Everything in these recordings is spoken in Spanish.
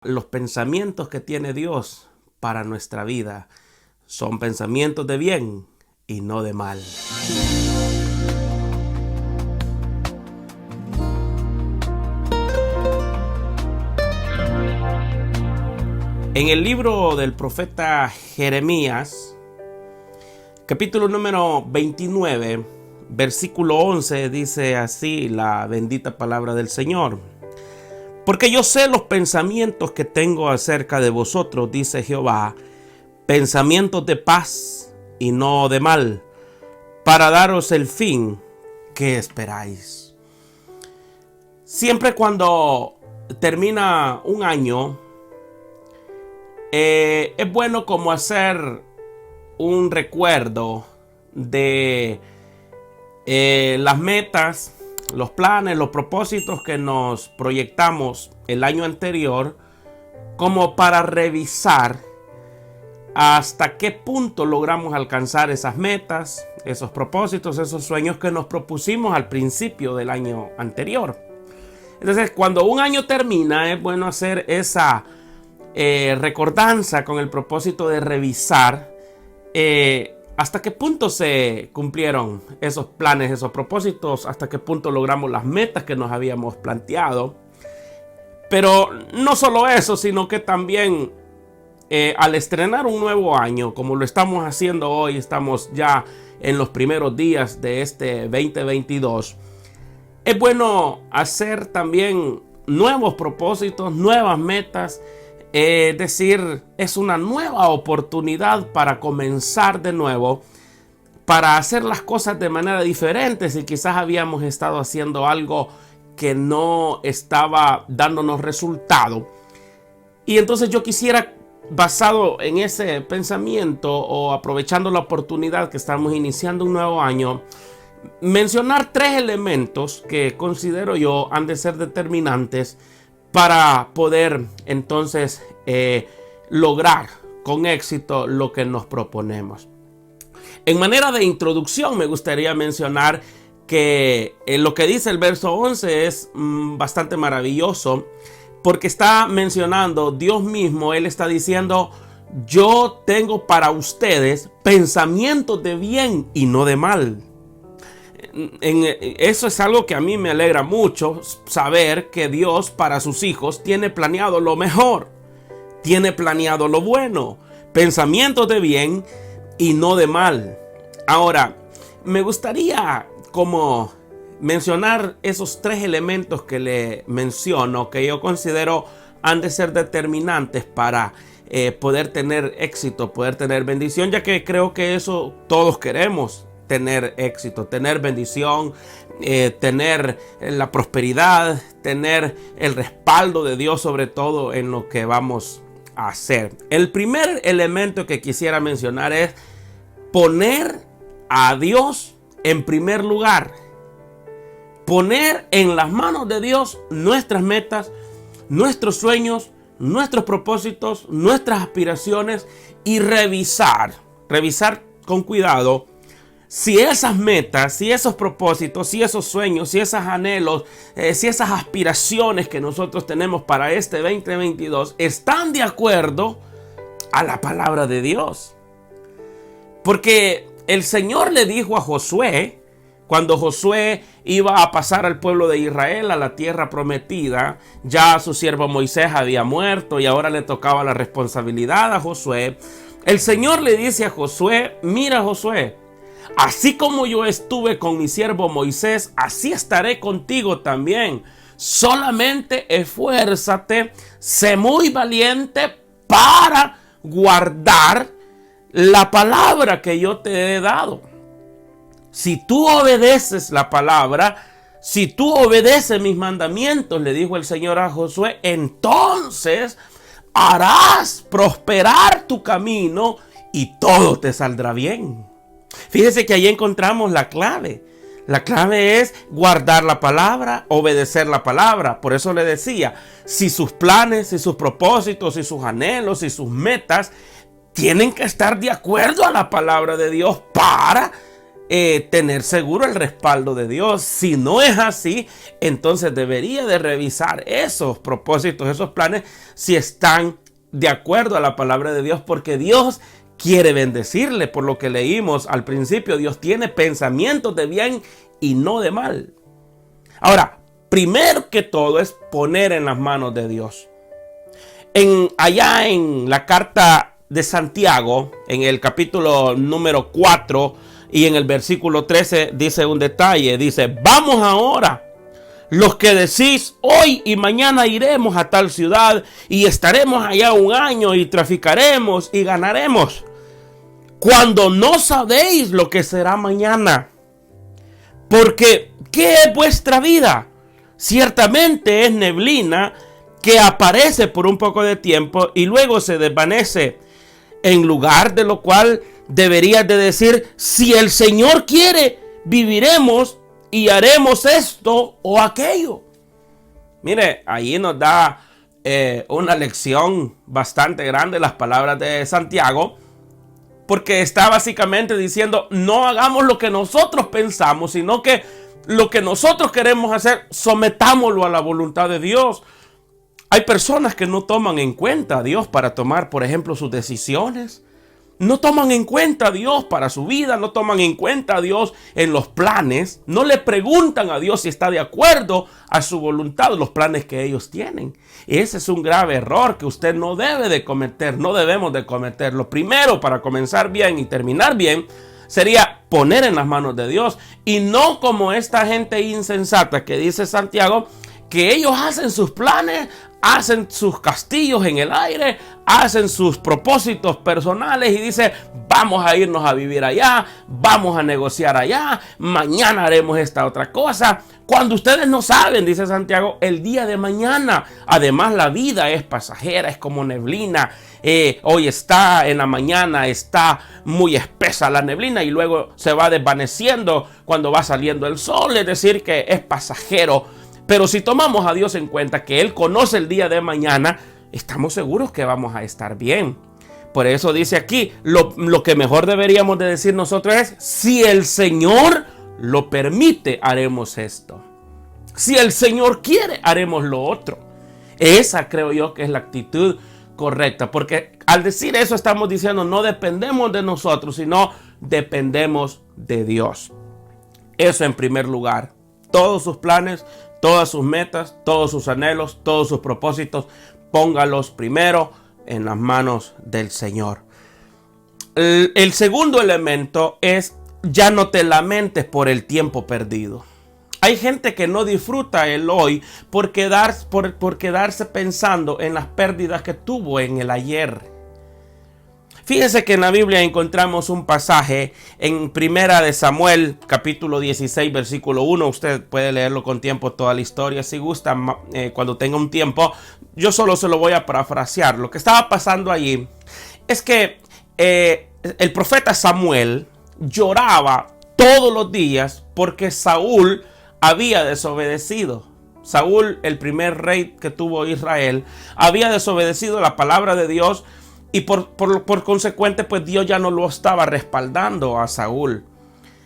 Los pensamientos que tiene Dios para nuestra vida son pensamientos de bien y no de mal. En el libro del profeta Jeremías, capítulo número 29, versículo 11, dice así la bendita palabra del Señor. Porque yo sé los pensamientos que tengo acerca de vosotros, dice Jehová, pensamientos de paz y no de mal, para daros el fin que esperáis. Siempre cuando termina un año, es bueno como hacer un recuerdo de las metas, los planes, los propósitos que nos proyectamos el año anterior, como para revisar hasta qué punto logramos alcanzar esas metas, esos propósitos, esos sueños que nos propusimos al principio del año anterior. Entonces, cuando un año termina, es bueno hacer esa recordanza con el propósito de revisar hasta qué punto se cumplieron esos planes, esos propósitos, hasta qué punto logramos las metas que nos habíamos planteado. Pero no solo eso, sino que también al estrenar un nuevo año, como lo estamos haciendo hoy, estamos ya en los primeros días de este 2022, es bueno hacer también nuevos propósitos, nuevas metas. Es decir, es una nueva oportunidad para comenzar de nuevo, para hacer las cosas de manera diferente. Si quizás habíamos estado haciendo algo que no estaba dándonos resultado. Y entonces yo quisiera, basado en ese pensamiento o aprovechando la oportunidad que estamos iniciando un nuevo año, mencionar tres elementos que considero yo han de ser determinantes para poder entonces lograr con éxito lo que nos proponemos. En manera de introducción me gustaría mencionar que lo que dice el verso 11 es bastante maravilloso, porque está mencionando Dios mismo. Él está diciendo: yo tengo para ustedes pensamientos de bien y no de mal. Eso es algo que a mí me alegra mucho, saber que Dios para sus hijos tiene planeado lo mejor, tiene planeado lo bueno, pensamientos de bien y no de mal. Ahora, me gustaría como mencionar esos tres elementos que le menciono, que yo considero han de ser determinantes para poder tener éxito, poder tener bendición, ya que creo que eso todos queremos: tener éxito, tener bendición, tener la prosperidad, tener el respaldo de Dios, sobre todo en lo que vamos a hacer. El primer elemento que quisiera mencionar es poner a Dios en primer lugar. Poner en las manos de Dios nuestras metas, nuestros sueños, nuestros propósitos, nuestras aspiraciones, y revisar con cuidado si esas metas, si esos propósitos, si esos sueños, si esos anhelos, si esas aspiraciones que nosotros tenemos para este 2022 están de acuerdo a la palabra de Dios. Porque el Señor le dijo a Josué, cuando Josué iba a pasar al pueblo de Israel a la tierra prometida, ya su siervo Moisés había muerto y ahora le tocaba la responsabilidad a Josué. El Señor le dice a Josué: mira, Josué, así como yo estuve con mi siervo Moisés, así estaré contigo también. Solamente esfuérzate, sé muy valiente para guardar la palabra que yo te he dado. Si tú obedeces la palabra, si tú obedeces mis mandamientos, le dijo el Señor a Josué, entonces harás prosperar tu camino y todo te saldrá bien. Fíjese que ahí encontramos la clave. La clave es guardar la palabra, obedecer la palabra. Por eso le decía, si sus planes, si sus propósitos, si sus anhelos, si sus metas tienen que estar de acuerdo a la palabra de Dios para tener seguro el respaldo de Dios. Si no es así, entonces debería de revisar esos propósitos, esos planes, si están de acuerdo a la palabra de Dios, porque Dios quiere bendecirle. Por lo que leímos al principio, Dios tiene pensamientos de bien y no de mal. Ahora, primero que todo es poner en las manos de Dios. Allá en la carta de Santiago, en el capítulo número 4 y en el versículo 13, dice un detalle. Dice: vamos ahora, los que decís hoy y mañana iremos a tal ciudad y estaremos allá un año y traficaremos y ganaremos, cuando no sabéis lo que será mañana. Porque ¿qué es vuestra vida? Ciertamente es neblina que aparece por un poco de tiempo y luego se desvanece. En lugar de lo cual deberías de decir: si el Señor quiere, viviremos y haremos esto o aquello. Mire, ahí nos da una lección bastante grande las palabras de Santiago, porque está básicamente diciendo: no hagamos lo que nosotros pensamos, sino que lo que nosotros queremos hacer, sometámoslo a la voluntad de Dios. Hay personas que no toman en cuenta a Dios para tomar, por ejemplo, sus decisiones. No toman en cuenta a Dios para su vida, no toman en cuenta a Dios en los planes. No le preguntan a Dios si está de acuerdo a su voluntad, los planes que ellos tienen. Ese es un grave error que usted no debe de cometer, no debemos de cometer. Lo primero para comenzar bien y terminar bien sería poner en las manos de Dios, y no como esta gente insensata que dice Santiago, que ellos hacen sus planes, hacen sus castillos en el aire, hacen sus propósitos personales y dice: vamos a irnos a vivir allá, vamos a negociar allá, mañana haremos esta otra cosa, cuando ustedes no saben, dice Santiago, el día de mañana. Además, la vida es pasajera, es como neblina. Hoy está en la mañana, está muy espesa la neblina y luego se va desvaneciendo cuando va saliendo el sol, es decir, que es pasajero. Pero si tomamos a Dios en cuenta, que Él conoce el día de mañana, estamos seguros que vamos a estar bien. Por eso dice aquí, lo que mejor deberíamos de decir nosotros es: si el Señor lo permite, haremos esto. Si el Señor quiere, haremos lo otro. Esa creo yo que es la actitud correcta, porque al decir eso estamos diciendo: no dependemos de nosotros, sino dependemos de Dios. Eso en primer lugar. Todos sus planes, todas sus metas, todos sus anhelos, todos sus propósitos, póngalos primero en las manos del Señor. El segundo elemento es: ya no te lamentes por el tiempo perdido. Hay gente que no disfruta el hoy por quedarse pensando en las pérdidas que tuvo en el ayer. Fíjese que en la Biblia encontramos un pasaje en Primera de Samuel, capítulo 16, versículo 1. Usted puede leerlo con tiempo, toda la historia, si gusta, cuando tenga un tiempo. Yo solo se lo voy a parafrasear. Lo que estaba pasando allí es que el profeta Samuel lloraba todos los días porque Saúl había desobedecido. Saúl, el primer rey que tuvo Israel, había desobedecido la palabra de Dios. Y por consecuente, pues Dios ya no lo estaba respaldando a Saúl.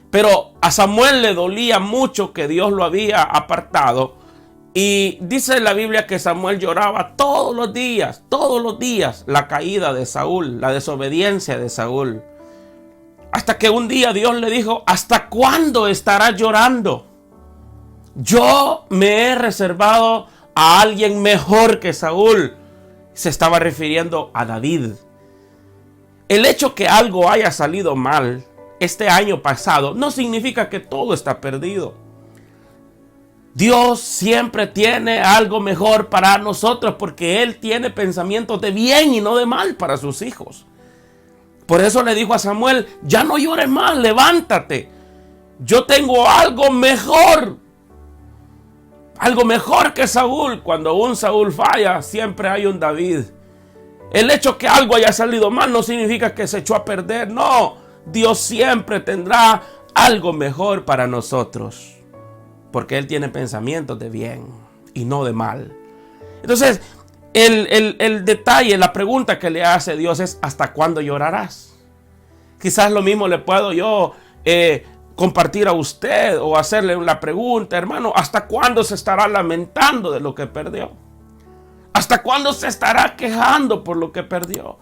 Pero a Samuel le dolía mucho que Dios lo había apartado. Y dice la Biblia que Samuel lloraba todos los días, la caída de Saúl, la desobediencia de Saúl. Hasta que un día Dios le dijo: ¿hasta cuándo estarás llorando? Yo me he reservado a alguien mejor que Saúl. Se estaba refiriendo a David. El hecho que algo haya salido mal este año pasado no significa que todo está perdido. Dios siempre tiene algo mejor para nosotros, porque Él tiene pensamientos de bien y no de mal para sus hijos. Por eso le dijo a Samuel: ya no llores más, levántate. Yo tengo algo mejor. Algo mejor que Saúl. Cuando un Saúl falla, siempre hay un David. El hecho que algo haya salido mal no significa que se echó a perder. No, Dios siempre tendrá algo mejor para nosotros, porque Él tiene pensamientos de bien y no de mal. Entonces, el detalle, la pregunta que le hace Dios es: ¿hasta cuándo llorarás? Quizás lo mismo le puedo yo compartir a usted o hacerle la pregunta, hermano, ¿hasta cuándo se estará lamentando de lo que perdió? ¿Hasta cuándo se estará quejando por lo que perdió?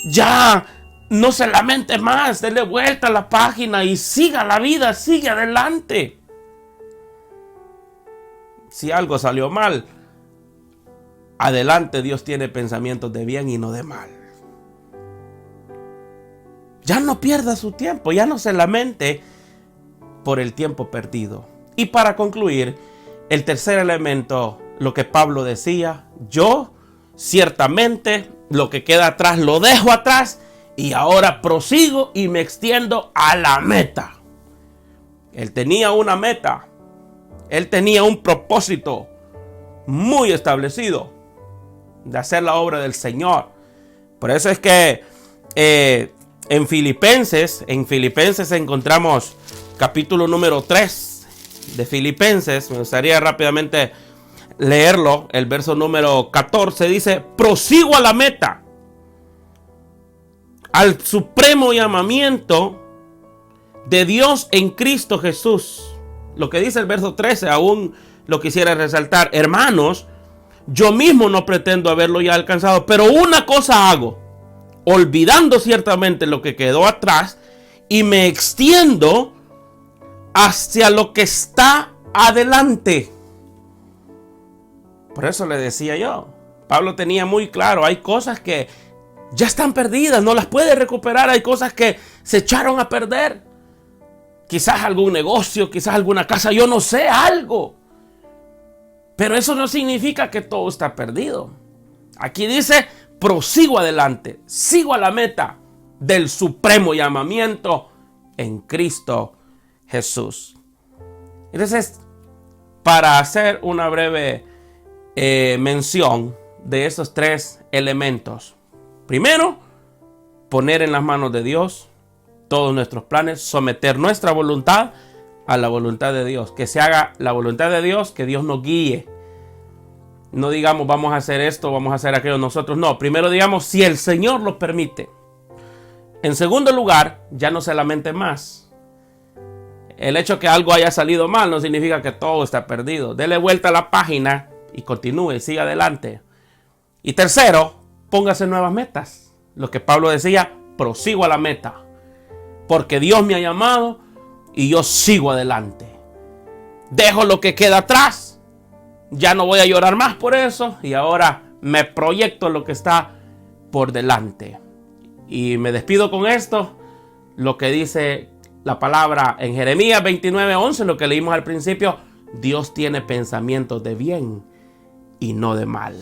Ya no se lamente más, dele vuelta a la página y siga la vida, sigue adelante. Si algo salió mal, adelante, Dios tiene pensamientos de bien y no de mal. Ya no pierda su tiempo, ya no se lamente por el tiempo perdido. Y para concluir, el tercer elemento, lo que Pablo decía: yo ciertamente lo que queda atrás lo dejo atrás y ahora prosigo y me extiendo a la meta. Él tenía una meta, él tenía un propósito muy establecido de hacer la obra del Señor. Por eso es que en Filipenses encontramos capítulo número 3 de Filipenses. Me gustaría rápidamente leerlo. El verso número 14 dice: prosigo a la meta, al supremo llamamiento de Dios en Cristo Jesús. Lo que dice el verso 13 aún lo quisiera resaltar. Hermanos, yo mismo no pretendo haberlo ya alcanzado, pero una cosa hago, olvidando ciertamente lo que quedó atrás, y me extiendo hacia lo que está adelante. Por eso le decía yo, Pablo tenía muy claro, hay cosas que ya están perdidas, no las puede recuperar, hay cosas que se echaron a perder. Quizás algún negocio, quizás alguna casa, yo no sé, algo. Pero eso no significa que todo está perdido. Aquí dice: prosigo adelante, sigo a la meta del supremo llamamiento en Cristo Jesús. Entonces, para hacer una breve mención de esos tres elementos. Primero, poner en las manos de Dios todos nuestros planes, someter nuestra voluntad a la voluntad de Dios, que se haga la voluntad de Dios, que Dios nos guíe. No digamos vamos a hacer esto, vamos a hacer aquello nosotros, no, primero digamos si el Señor lo permite. En segundo lugar, ya no se lamente más. El hecho que algo haya salido mal no significa que todo está perdido. Dele vuelta a la página y continúe, siga adelante. Y tercero, póngase nuevas metas. Lo que Pablo decía: prosigo a la meta, porque Dios me ha llamado y yo sigo adelante. Dejo lo que queda atrás, ya no voy a llorar más por eso, y ahora me proyecto en lo que está por delante. Y me despido con esto, lo que dice la palabra en Jeremías 29:11, lo que leímos al principio: Dios tiene pensamientos de bien y no de mal.